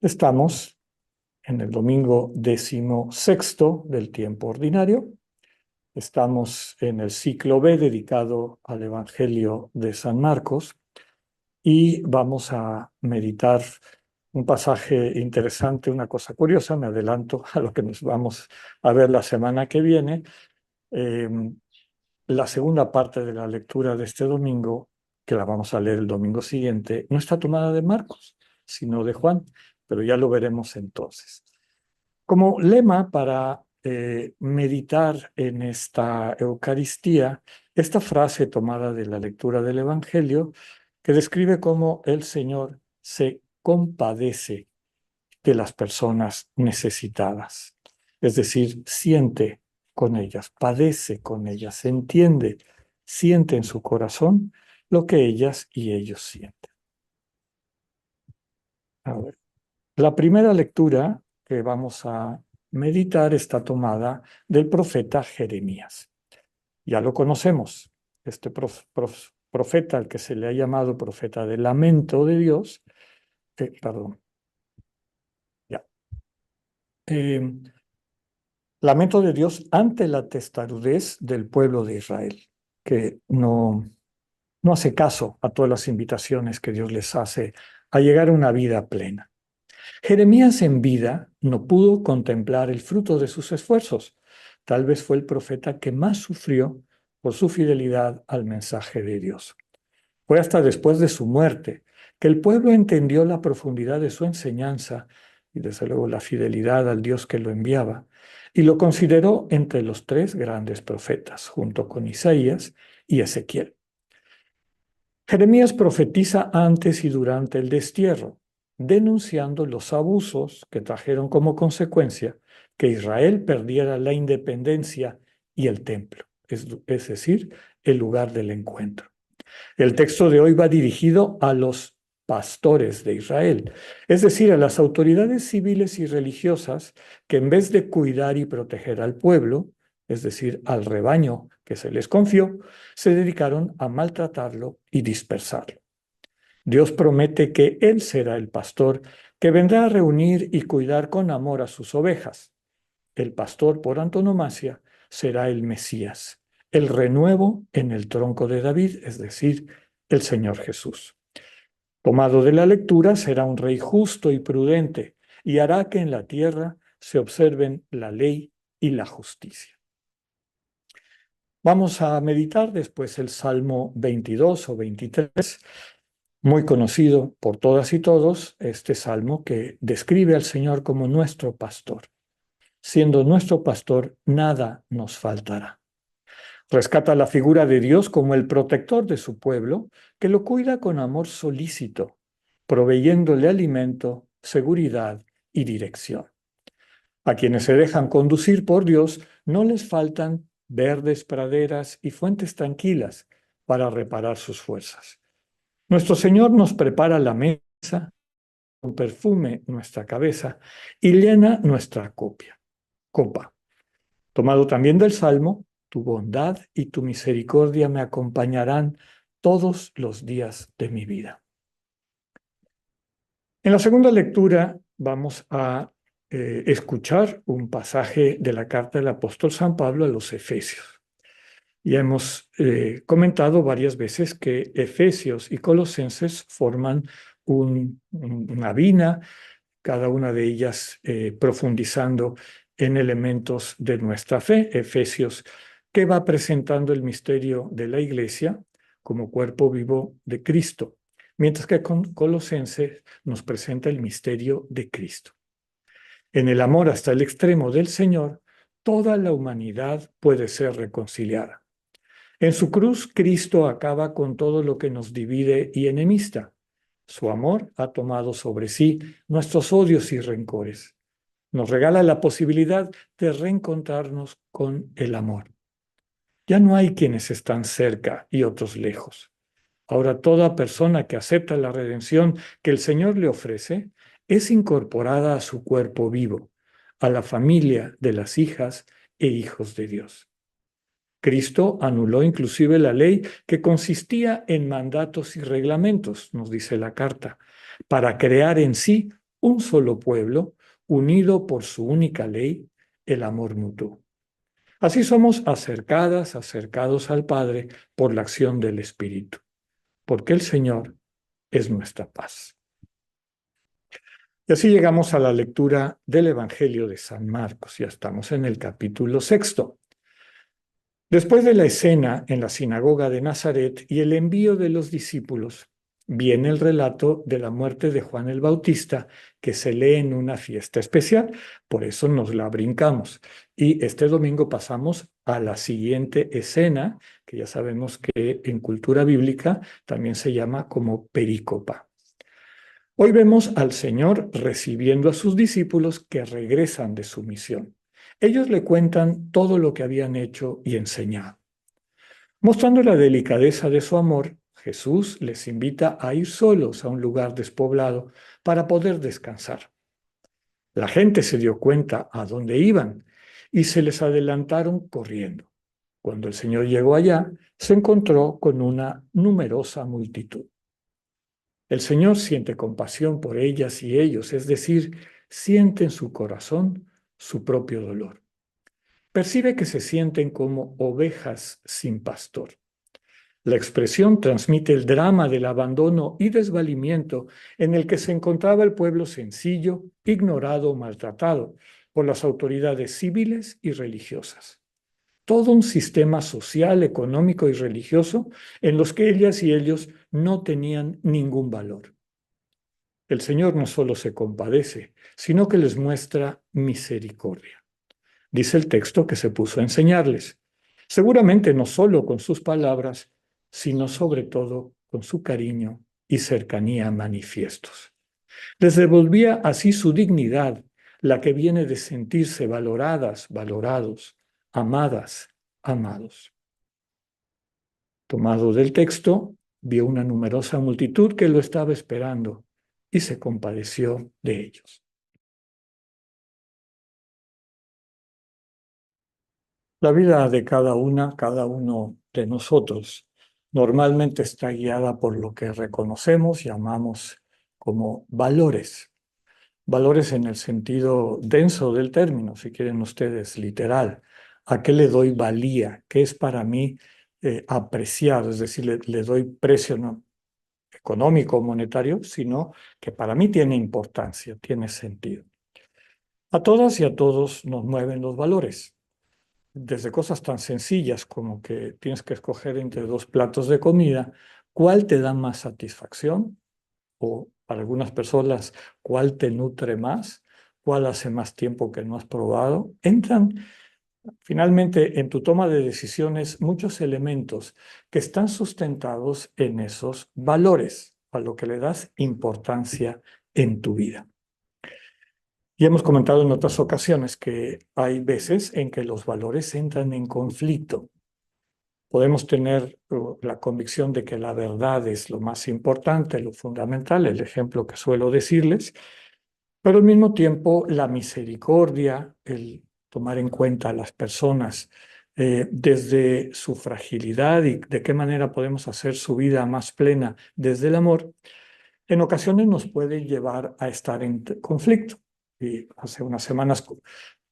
Estamos en el domingo 16º del tiempo ordinario. Estamos en el ciclo B dedicado al Evangelio de San Marcos y vamos a meditar un pasaje interesante, una cosa curiosa. Me adelanto a lo que nos vamos a ver la semana que viene. Eh, la segunda parte de la lectura de este domingo, que la vamos a leer el domingo siguiente, no está tomada de Marcos, sino de Juan, pero ya lo veremos entonces. Como lema para meditar en esta Eucaristía, esta frase tomada de la lectura del Evangelio, que describe cómo el Señor se compadece de las personas necesitadas, es decir, siente con ellas, padece con ellas, entiende, siente en su corazón lo que ellas y ellos sienten. A ver. La primera lectura que vamos a meditar está tomada del profeta Jeremías. Ya lo conocemos, este profeta al que se le ha llamado profeta del lamento de Dios, perdón, ya. Lamento de Dios ante la testarudez del pueblo de Israel, que no hace caso a todas las invitaciones que Dios les hace a llegar a una vida plena. Jeremías en vida no pudo contemplar el fruto de sus esfuerzos. Tal vez fue el profeta que más sufrió por su fidelidad al mensaje de Dios. Fue hasta después de su muerte que el pueblo entendió la profundidad de su enseñanza y desde luego la fidelidad al Dios que lo enviaba, y lo consideró entre los tres grandes profetas, junto con Isaías y Ezequiel. Jeremías profetiza antes y durante el destierro, denunciando los abusos que trajeron como consecuencia que Israel perdiera la independencia y el templo, es decir, el lugar del encuentro. El texto de hoy va dirigido a los pastores de Israel, es decir, a las autoridades civiles y religiosas que en vez de cuidar y proteger al pueblo, es decir, al rebaño que se les confió, se dedicaron a maltratarlo y dispersarlo. Dios promete que Él será el pastor que vendrá a reunir y cuidar con amor a sus ovejas. El pastor por antonomasia será el Mesías, el renuevo en el tronco de David, es decir, el Señor Jesús. Tomado de la lectura, será un rey justo y prudente y hará que en la tierra se observen la ley y la justicia. Vamos a meditar después el Salmo 22 o 23, muy conocido por todas y todos, este salmo que describe al Señor como nuestro pastor. Siendo nuestro pastor, nada nos faltará. Rescata la figura de Dios como el protector de su pueblo, que lo cuida con amor solícito, proveyéndole alimento, seguridad y dirección. A quienes se dejan conducir por Dios no les faltan verdes praderas y fuentes tranquilas para reparar sus fuerzas. Nuestro Señor nos prepara la mesa, con perfume nuestra cabeza y llena nuestra copa. Tomado también del Salmo, tu bondad y tu misericordia me acompañarán todos los días de mi vida. En la segunda lectura vamos a escuchar un pasaje de la carta del apóstol San Pablo a los Efesios. Ya hemos comentado varias veces que Efesios y Colosenses forman una vina, cada una de ellas profundizando en elementos de nuestra fe. Efesios, que va presentando el misterio de la Iglesia como cuerpo vivo de Cristo, mientras que con Colosenses nos presenta el misterio de Cristo. En el amor hasta el extremo del Señor, toda la humanidad puede ser reconciliada. En su cruz, Cristo acaba con todo lo que nos divide y enemista. Su amor ha tomado sobre sí nuestros odios y rencores. Nos regala la posibilidad de reencontrarnos con el amor. Ya no hay quienes están cerca y otros lejos. Ahora toda persona que acepta la redención que el Señor le ofrece es incorporada a su cuerpo vivo, a la familia de las hijas e hijos de Dios. Cristo anuló inclusive la ley que consistía en mandatos y reglamentos, nos dice la carta, para crear en sí un solo pueblo, unido por su única ley, el amor mutuo. Así somos acercadas, acercados al Padre por la acción del Espíritu, porque el Señor es nuestra paz. Y así llegamos a la lectura del Evangelio de San Marcos. Ya estamos en el capítulo 6. Después de la escena en la sinagoga de Nazaret y el envío de los discípulos, viene el relato de la muerte de Juan el Bautista, que se lee en una fiesta especial, por eso nos la brincamos. Y este domingo pasamos a la siguiente escena, que ya sabemos que en cultura bíblica también se llama como perícopa. Hoy vemos al Señor recibiendo a sus discípulos que regresan de su misión. Ellos le cuentan todo lo que habían hecho y enseñado. Mostrando la delicadeza de su amor, Jesús les invita a ir solos a un lugar despoblado para poder descansar. La gente se dio cuenta a dónde iban y se les adelantaron corriendo. Cuando el Señor llegó allá, se encontró con una numerosa multitud. El Señor siente compasión por ellas y ellos, es decir, siente en su corazón su propio dolor. Percibe que se sienten como ovejas sin pastor. La expresión transmite el drama del abandono y desvalimiento en el que se encontraba el pueblo sencillo, ignorado o maltratado por las autoridades civiles y religiosas. Todo un sistema social, económico y religioso en los que ellas y ellos no tenían ningún valor. El Señor no solo se compadece, sino que les muestra misericordia. Dice el texto que se puso a enseñarles, seguramente no solo con sus palabras, sino sobre todo con su cariño y cercanía manifiestos. Les devolvía así su dignidad, la que viene de sentirse valoradas, valorados, amadas, amados. Tomado del texto, vio una numerosa multitud que lo estaba esperando y se compadeció de ellos. La vida de cada uno de nosotros, normalmente está guiada por lo que reconocemos y amamos como valores. Valores en el sentido denso del término, si quieren ustedes, literal. ¿A qué le doy valía? ¿Qué es para mí apreciado? Es decir, le doy precio no económico o monetario, sino que para mí tiene importancia, tiene sentido. A todas y a todos nos mueven los valores, desde cosas tan sencillas como que tienes que escoger entre dos platos de comida, ¿cuál te da más satisfacción? O para algunas personas, ¿cuál te nutre más? ¿Cuál hace más tiempo que no has probado? Entran finalmente en tu toma de decisiones muchos elementos que están sustentados en esos valores, a lo que le das importancia en tu vida. Y hemos comentado en otras ocasiones que hay veces en que los valores entran en conflicto. Podemos tener la convicción de que la verdad es lo más importante, lo fundamental, el ejemplo que suelo decirles, pero al mismo tiempo la misericordia, el tomar en cuenta a las personas desde su fragilidad y de qué manera podemos hacer su vida más plena desde el amor, en ocasiones nos puede llevar a estar en conflicto. Y hace unas semanas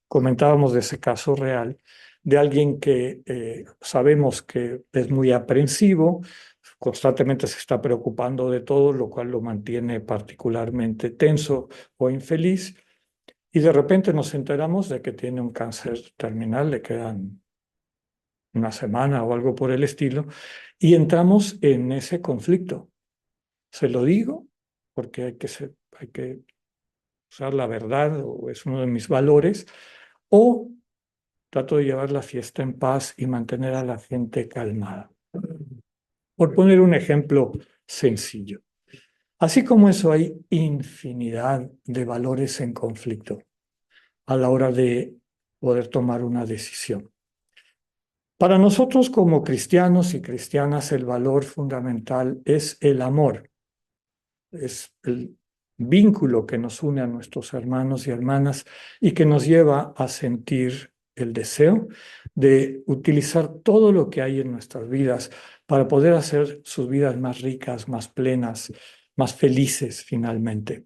comentábamos de ese caso real de alguien que sabemos que es muy aprensivo, constantemente se está preocupando de todo, lo cual lo mantiene particularmente tenso o infeliz, y de repente nos enteramos de que tiene un cáncer terminal, le quedan una semana o algo por el estilo, y entramos en ese conflicto. Se lo digo porque hay que usar la verdad, o es uno de mis valores, o trato de llevar la fiesta en paz y mantener a la gente calmada. Por poner un ejemplo sencillo. Así como eso, hay infinidad de valores en conflicto a la hora de poder tomar una decisión. Para nosotros como cristianos y cristianas, el valor fundamental es el amor. Es el vínculo que nos une a nuestros hermanos y hermanas y que nos lleva a sentir el deseo de utilizar todo lo que hay en nuestras vidas para poder hacer sus vidas más ricas, más plenas, más felices finalmente.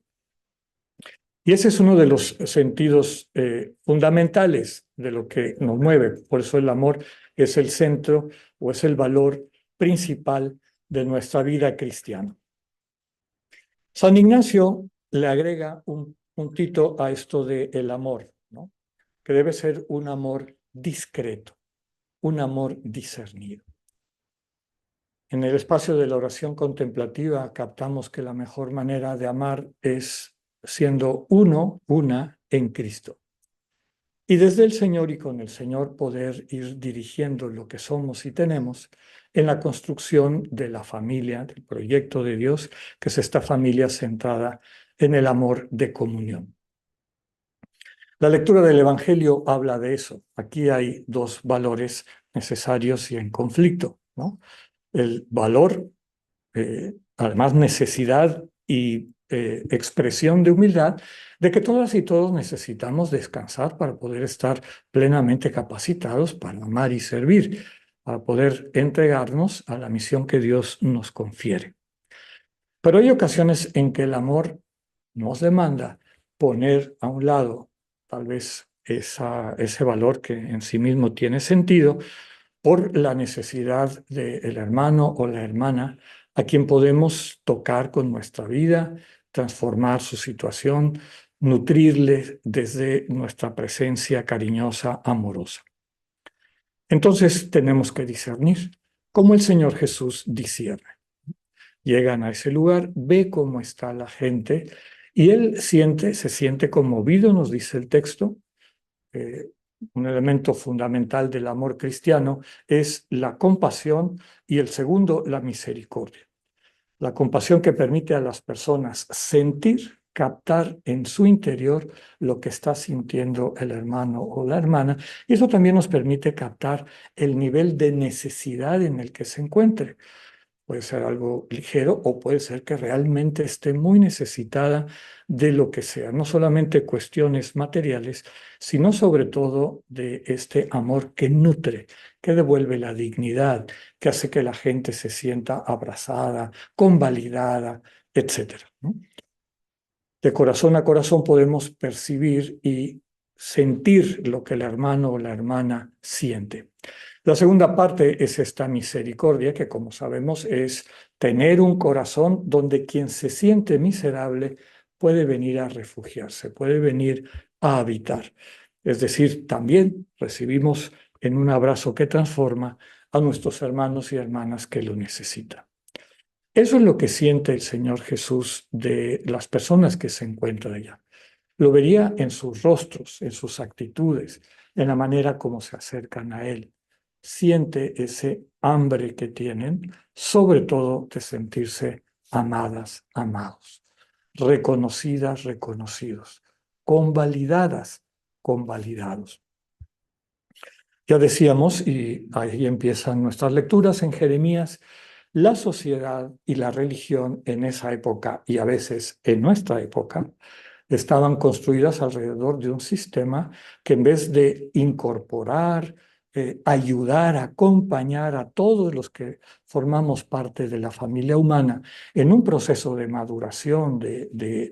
Y ese es uno de los sentidos fundamentales de lo que nos mueve. Por eso el amor es el centro o es el valor principal de nuestra vida cristiana. San Ignacio le agrega un puntito a esto del amor, ¿no? Que debe ser un amor discreto, un amor discernido. En el espacio de la oración contemplativa captamos que la mejor manera de amar es siendo uno, una en Cristo. Y desde el Señor y con el Señor poder ir dirigiendo lo que somos y tenemos en la construcción de la familia, del proyecto de Dios, que es esta familia centrada en el amor de comunión. La lectura del Evangelio habla de eso. Aquí hay dos valores necesarios y en conflicto, ¿no? El valor, además necesidad y expresión de humildad, de que todas y todos necesitamos descansar para poder estar plenamente capacitados para amar y servir, para poder entregarnos a la misión que Dios nos confiere. Pero hay ocasiones en que el amor nos demanda poner a un lado tal vez ese valor que en sí mismo tiene sentido por la necesidad del hermano o la hermana a quien podemos tocar con nuestra vida, transformar su situación, nutrirle desde nuestra presencia cariñosa, amorosa. Entonces tenemos que discernir, como el Señor Jesús discierne. Llegan a ese lugar, ve cómo está la gente y él se siente conmovido, nos dice el texto. Un elemento fundamental del amor cristiano es la compasión y el segundo, la misericordia. La compasión que permite a las personas sentir, captar en su interior lo que está sintiendo el hermano o la hermana, y eso también nos permite captar el nivel de necesidad en el que se encuentre. Puede ser algo ligero o puede ser que realmente esté muy necesitada de lo que sea, no solamente cuestiones materiales, sino sobre todo de este amor que nutre, que devuelve la dignidad, que hace que la gente se sienta abrazada, convalidada, etcétera, ¿no? De corazón a corazón podemos percibir y sentir lo que el hermano o la hermana siente. La segunda parte es esta misericordia, que como sabemos es tener un corazón donde quien se siente miserable puede venir a refugiarse, puede venir a habitar. Es decir, también recibimos en un abrazo que transforma a nuestros hermanos y hermanas que lo necesitan. Eso es lo que siente el Señor Jesús de las personas que se encuentran allá. Lo vería en sus rostros, en sus actitudes, en la manera como se acercan a Él. Siente ese hambre que tienen, sobre todo de sentirse amadas, amados, reconocidas, reconocidos, convalidadas, convalidados. Ya decíamos, y ahí empiezan nuestras lecturas en Jeremías, la sociedad y la religión en esa época y a veces en nuestra época estaban construidas alrededor de un sistema que en vez de incorporar, ayudar, acompañar a todos los que formamos parte de la familia humana en un proceso de maduración, de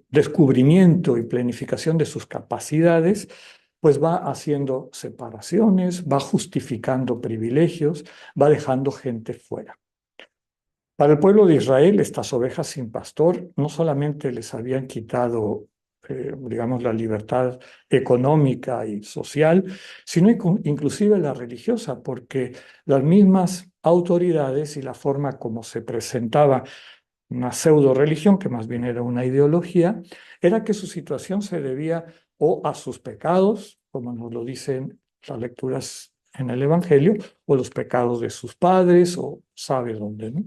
descubrimiento y planificación de sus capacidades, pues va haciendo separaciones, va justificando privilegios, va dejando gente fuera. Para el pueblo de Israel, estas ovejas sin pastor no solamente les habían quitado, digamos, la libertad económica y social, sino inclusive la religiosa, porque las mismas autoridades y la forma como se presentaba una pseudo religión, que más bien era una ideología, era que su situación se debía o a sus pecados, como nos lo dicen las lecturas en el Evangelio, o los pecados de sus padres, o sabe dónde, ¿no?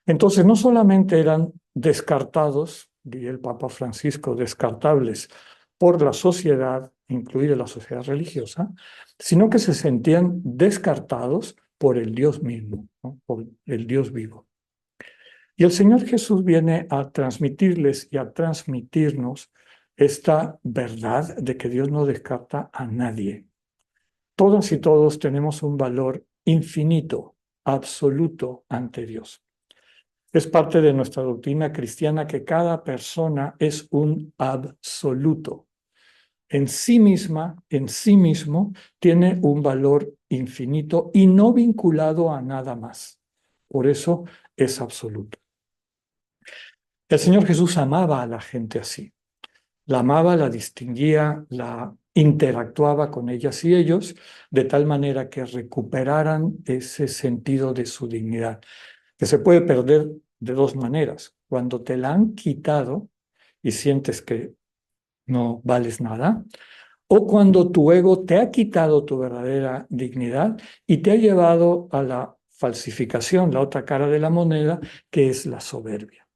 Entonces, no solamente eran descartados, diría el Papa Francisco, descartables por la sociedad, incluida la sociedad religiosa, sino que se sentían descartados por el Dios mismo, ¿no? Por el Dios vivo. Y el Señor Jesús viene a transmitirles y a transmitirnos esta verdad de que Dios no descarta a nadie. Todas y todos tenemos un valor infinito, absoluto ante Dios. Es parte de nuestra doctrina cristiana que cada persona es un absoluto. En sí misma, en sí mismo, tiene un valor infinito y no vinculado a nada más. Por eso es absoluto. El Señor Jesús amaba a la gente así. La amaba, la distinguía, la interactuaba con ellas y ellos de tal manera que recuperaran ese sentido de su dignidad, que se puede perder de dos maneras. Cuando te la han quitado y sientes que no vales nada, o cuando tu ego te ha quitado tu verdadera dignidad y te ha llevado a la falsificación, la otra cara de la moneda, que es la soberbia.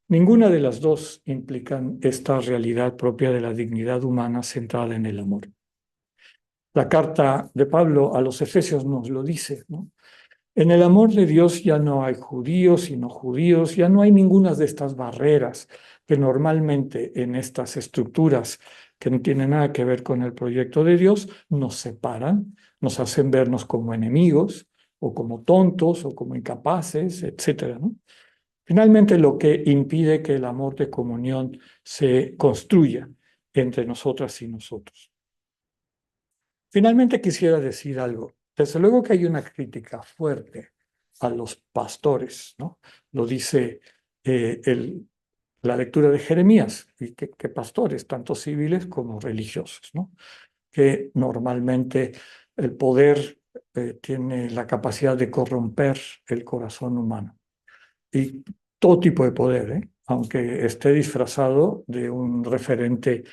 Ninguna de las dos implican esta realidad propia de la dignidad humana centrada en el amor. La carta de Pablo a los Efesios nos lo dice, ¿no? En el amor de Dios ya no hay judíos y no judíos, ya no hay ninguna de estas barreras que normalmente en estas estructuras que no tienen nada que ver con el proyecto de Dios nos separan, nos hacen vernos como enemigos o como tontos o como incapaces, etcétera, ¿no? Finalmente, lo que impide que el amor de comunión se construya entre nosotras y nosotros. Finalmente, quisiera decir algo. Desde luego que hay una crítica fuerte a los pastores, ¿no? Lo dice la lectura de Jeremías, y que pastores, tanto civiles como religiosos, ¿no? Que normalmente el poder tiene la capacidad de corromper el corazón humano. Y todo tipo de poder, ¿eh? Aunque esté disfrazado de un referente,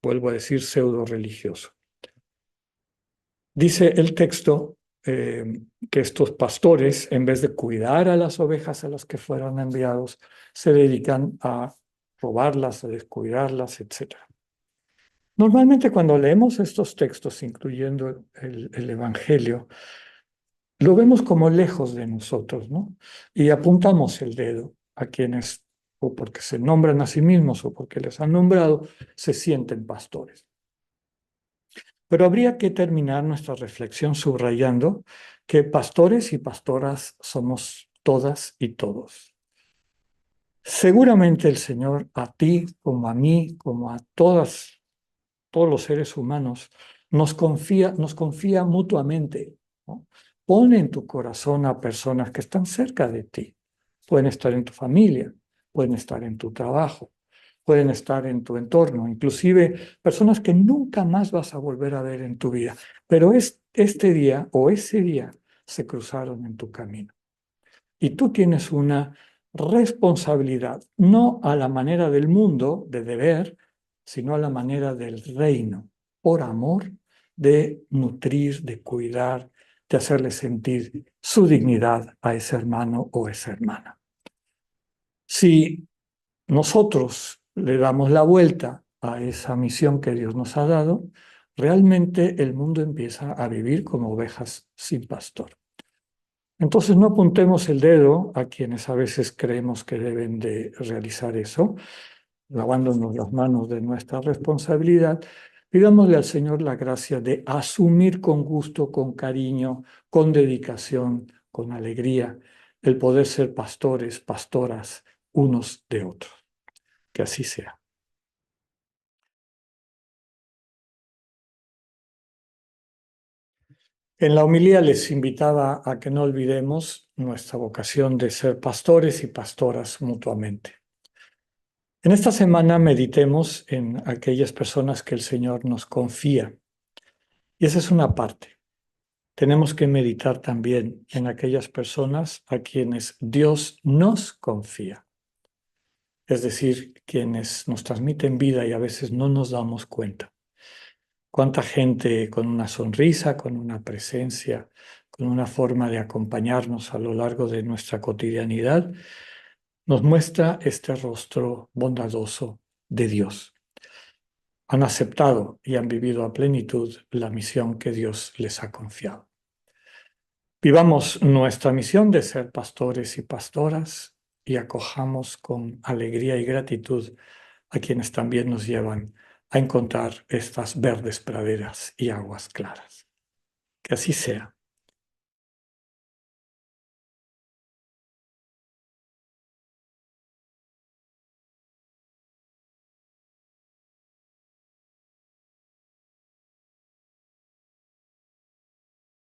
vuelvo a decir, pseudo religioso. Dice el texto que estos pastores, en vez de cuidar a las ovejas a las que fueron enviados, se dedican a robarlas, a descuidarlas, etc. Normalmente cuando leemos estos textos, incluyendo el Evangelio, lo vemos como lejos de nosotros, ¿no? Y apuntamos el dedo a quienes, o porque se nombran a sí mismos o porque les han nombrado, se sienten pastores. Pero habría que terminar nuestra reflexión subrayando que pastores y pastoras somos todas y todos. Seguramente el Señor a ti, como a mí, como a todos los seres humanos, nos confía mutuamente, ¿no? Pone en tu corazón a personas que están cerca de ti. Pueden estar en tu familia, pueden estar en tu trabajo, pueden estar en tu entorno, inclusive personas que nunca más vas a volver a ver en tu vida. Pero este día o ese día se cruzaron en tu camino. Y tú tienes una responsabilidad, no a la manera del mundo, de deber, sino a la manera del reino, por amor, de nutrir, de cuidar, de hacerle sentir su dignidad a ese hermano o esa hermana. Si nosotros le damos la vuelta a esa misión que Dios nos ha dado, realmente el mundo empieza a vivir como ovejas sin pastor. Entonces no apuntemos el dedo a quienes a veces creemos que deben de realizar eso, lavándonos las manos de nuestra responsabilidad. Pidámosle al Señor la gracia de asumir con gusto, con cariño, con dedicación, con alegría, el poder ser pastores, pastoras, unos de otros. Que así sea. En la homilía les invitaba a que no olvidemos nuestra vocación de ser pastores y pastoras mutuamente. En esta semana meditemos en aquellas personas que el Señor nos confía. Y esa es una parte. Tenemos que meditar también en aquellas personas a quienes Dios nos confía. Es decir, quienes nos transmiten vida y a veces no nos damos cuenta. Cuánta gente con una sonrisa, con una presencia, con una forma de acompañarnos a lo largo de nuestra cotidianidad, nos muestra este rostro bondadoso de Dios. Han aceptado y han vivido a plenitud la misión que Dios les ha confiado. Vivamos nuestra misión de ser pastores y pastoras y acojamos con alegría y gratitud a quienes también nos llevan a encontrar estas verdes praderas y aguas claras. Que así sea.